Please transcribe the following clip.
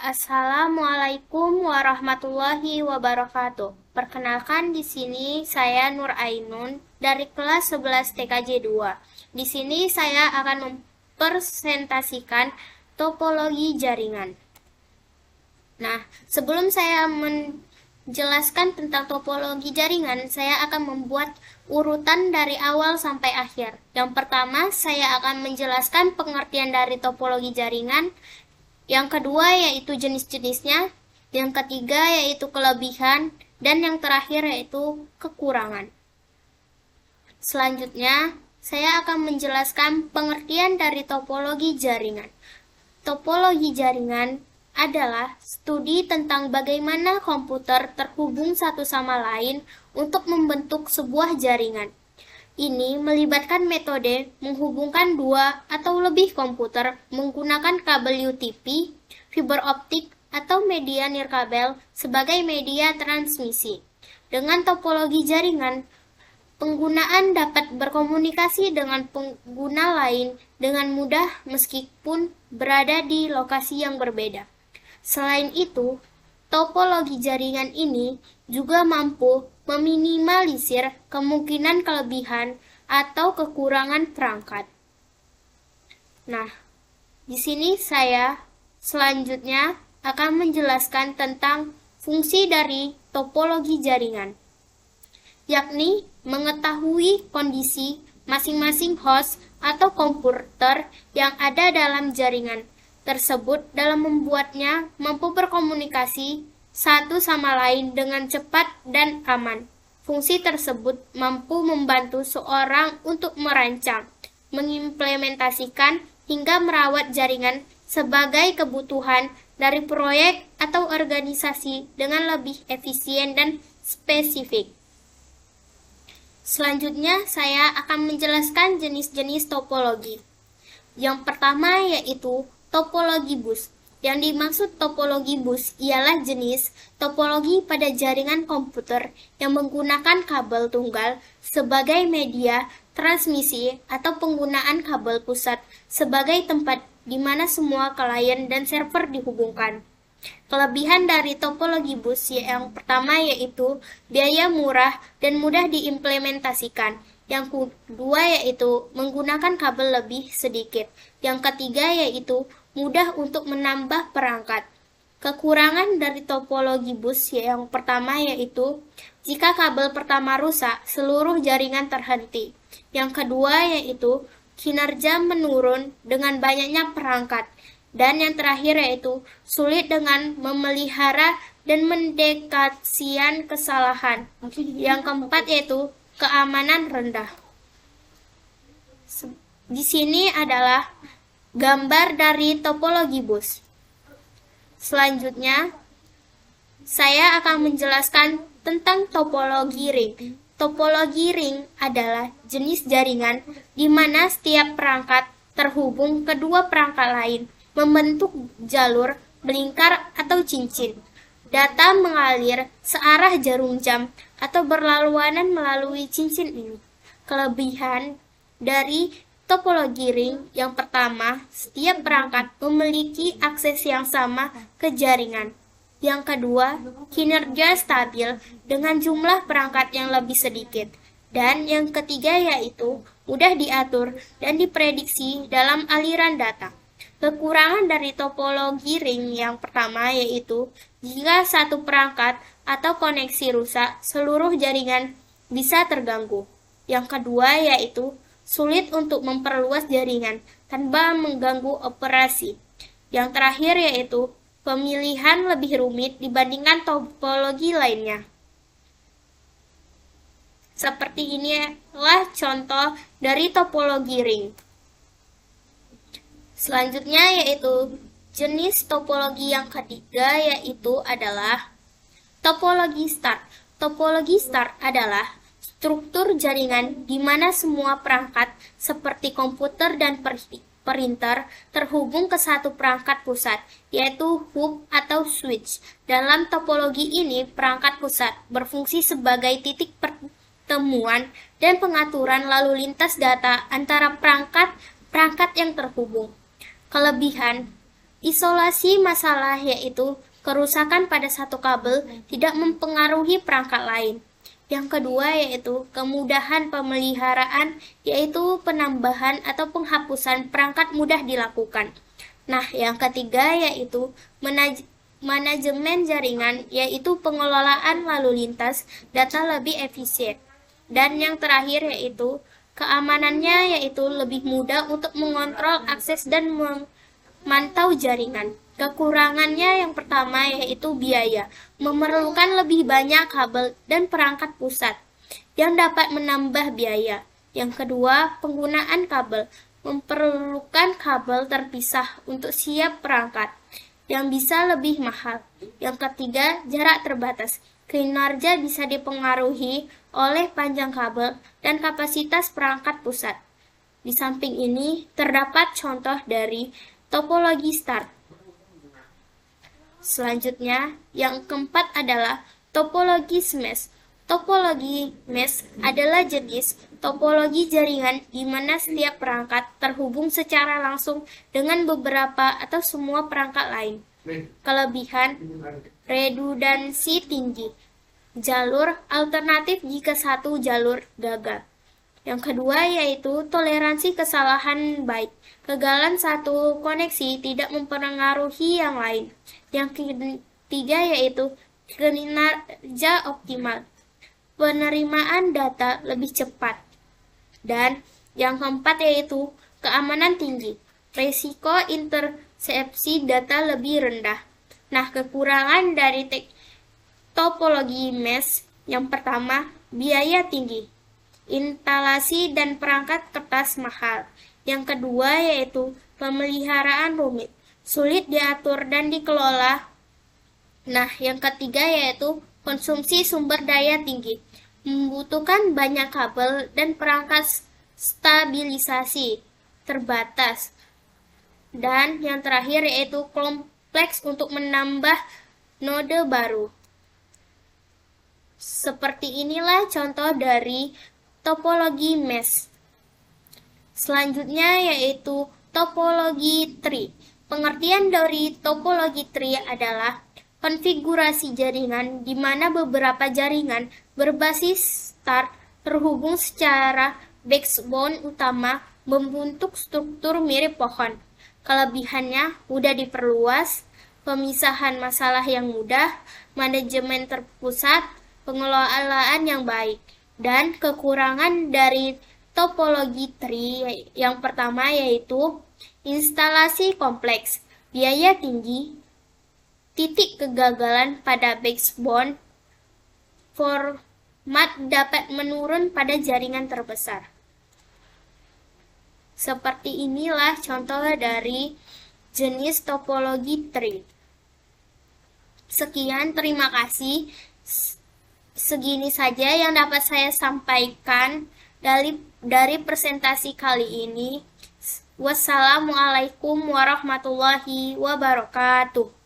Assalamualaikum warahmatullahi wabarakatuh. Perkenalkan di sini saya Nur Ainun dari kelas 11 TKJ 2. Di sini saya akan mempresentasikan topologi jaringan. Nah, sebelum saya menjelaskan tentang topologi jaringan, saya akan membuat urutan dari awal sampai akhir. Yang pertama, saya akan menjelaskan pengertian dari topologi jaringan. Yang kedua yaitu jenis-jenisnya, yang ketiga yaitu kelebihan, dan yang terakhir yaitu kekurangan. Selanjutnya, saya akan menjelaskan pengertian dari topologi jaringan. Topologi jaringan adalah studi tentang bagaimana komputer terhubung satu sama lain untuk membentuk sebuah jaringan. Ini melibatkan metode menghubungkan dua atau lebih komputer menggunakan kabel UTP, fiber optik, atau media nirkabel sebagai media transmisi. Dengan topologi jaringan, penggunaan dapat berkomunikasi dengan pengguna lain dengan mudah meskipun berada di lokasi yang berbeda. Selain itu, topologi jaringan ini juga mampu meminimalisir kemungkinan kelebihan atau kekurangan perangkat. Nah, di sini saya selanjutnya akan menjelaskan tentang fungsi dari topologi jaringan, yakni mengetahui kondisi masing-masing host atau komputer yang ada dalam jaringan tersebut dalam membuatnya mampu berkomunikasi satu sama lain dengan cepat dan aman. Fungsi tersebut mampu membantu seorang untuk merancang, mengimplementasikan, hingga merawat jaringan sebagai kebutuhan dari proyek atau organisasi dengan lebih efisien dan spesifik. Selanjutnya, saya akan menjelaskan jenis-jenis topologi. Yang pertama yaitu topologi bus. Yang dimaksud topologi bus ialah jenis topologi pada jaringan komputer yang menggunakan kabel tunggal sebagai media transmisi atau penggunaan kabel pusat sebagai tempat di mana semua klien dan server dihubungkan. Kelebihan dari topologi bus yang pertama yaitu biaya murah dan mudah diimplementasikan. Yang kedua yaitu menggunakan kabel lebih sedikit. Yang ketiga yaitu mudah untuk menambah perangkat. Kekurangan dari topologi bus yang pertama yaitu jika kabel pertama rusak, seluruh jaringan terhenti. Yang kedua yaitu kinerja menurun dengan banyaknya perangkat. Dan yang terakhir yaitu sulit dengan memelihara dan mendeteksian kesalahan. Yang keempat yaitu keamanan rendah. Di sini adalah gambar dari topologi bus. Selanjutnya, saya akan menjelaskan tentang topologi ring. Topologi ring adalah jenis jaringan di mana setiap perangkat terhubung kedua perangkat lain membentuk jalur melingkar atau cincin. Data mengalir searah jarum jam atau berlaluanan melalui cincin ini. Kelebihan dari topologi ring yang pertama, setiap perangkat memiliki akses yang sama ke jaringan. Yang kedua, kinerja stabil dengan jumlah perangkat yang lebih sedikit. Dan yang ketiga yaitu mudah diatur dan diprediksi dalam aliran data. Kekurangan dari topologi ring yang pertama yaitu jika satu perangkat atau koneksi rusak, seluruh jaringan bisa terganggu. Yang kedua yaitu sulit untuk memperluas jaringan tanpa mengganggu operasi. Yang terakhir yaitu pemilihan lebih rumit dibandingkan topologi lainnya. Seperti inilah contoh dari topologi ring. Selanjutnya yaitu jenis topologi yang ketiga yaitu adalah topologi start. Topologi start adalah struktur jaringan di mana semua perangkat seperti komputer dan printer terhubung ke satu perangkat pusat, yaitu hub atau switch. Dalam topologi ini, perangkat pusat berfungsi sebagai titik pertemuan dan pengaturan lalu lintas data antara perangkat yang terhubung. Kelebihan Isolasi masalah yaitu kerusakan pada satu kabel tidak mempengaruhi perangkat lain. Yang kedua yaitu kemudahan pemeliharaan, yaitu penambahan atau penghapusan perangkat mudah dilakukan. Nah, yang ketiga yaitu manajemen jaringan, yaitu pengelolaan lalu lintas data lebih efisien. Dan yang terakhir yaitu keamanannya, yaitu lebih mudah untuk mengontrol akses dan memantau jaringan. Kekurangannya yang pertama yaitu biaya, memerlukan lebih banyak kabel dan perangkat pusat yang dapat menambah biaya. Yang kedua, penggunaan kabel, memerlukan kabel terpisah untuk siap perangkat yang bisa lebih mahal. Yang ketiga, jarak terbatas. Kinerja bisa dipengaruhi oleh panjang kabel dan kapasitas perangkat pusat. Di samping ini, terdapat contoh dari topologi start. Selanjutnya, yang keempat adalah topologi mesh. Topologi mesh adalah jenis topologi jaringan di mana setiap perangkat terhubung secara langsung dengan beberapa atau semua perangkat lain. Kelebihan, redundansi tinggi. Jalur alternatif jika satu jalur gagal. Yang kedua yaitu toleransi kesalahan baik. Kegagalan satu koneksi tidak mempengaruhi yang lain. Yang ketiga yaitu kinerja optimal. Penerimaan data lebih cepat. Dan yang keempat yaitu keamanan tinggi. Risiko intersepsi data lebih rendah. Nah, kekurangan dari topologi mesh yang pertama, biaya tinggi. Instalasi dan perangkat kertas mahal. Yang kedua yaitu pemeliharaan rumit, sulit diatur dan dikelola. Nah, yang ketiga yaitu konsumsi sumber daya tinggi, membutuhkan banyak kabel dan perangkat stabilisasi terbatas. Dan yang terakhir yaitu kompleks untuk menambah node baru. Seperti inilah contoh dari topologi mesh. Selanjutnya yaitu topologi tree. Pengertian dari topologi tree adalah konfigurasi jaringan di mana beberapa jaringan berbasis start terhubung secara backbone utama membentuk struktur mirip pohon. Kelebihannya mudah diperluas, pemisahan masalah yang mudah, manajemen terpusat, pengelolaan yang baik. Dan kekurangan dari topologi tree yang pertama yaitu instalasi kompleks, biaya tinggi, titik kegagalan pada backbone, format dapat menurun pada jaringan terbesar. Seperti inilah contoh dari jenis topologi tree. Sekian, terima kasih. Segini saja yang dapat saya sampaikan dari presentasi kali ini. Wassalamualaikum warahmatullahi wabarakatuh.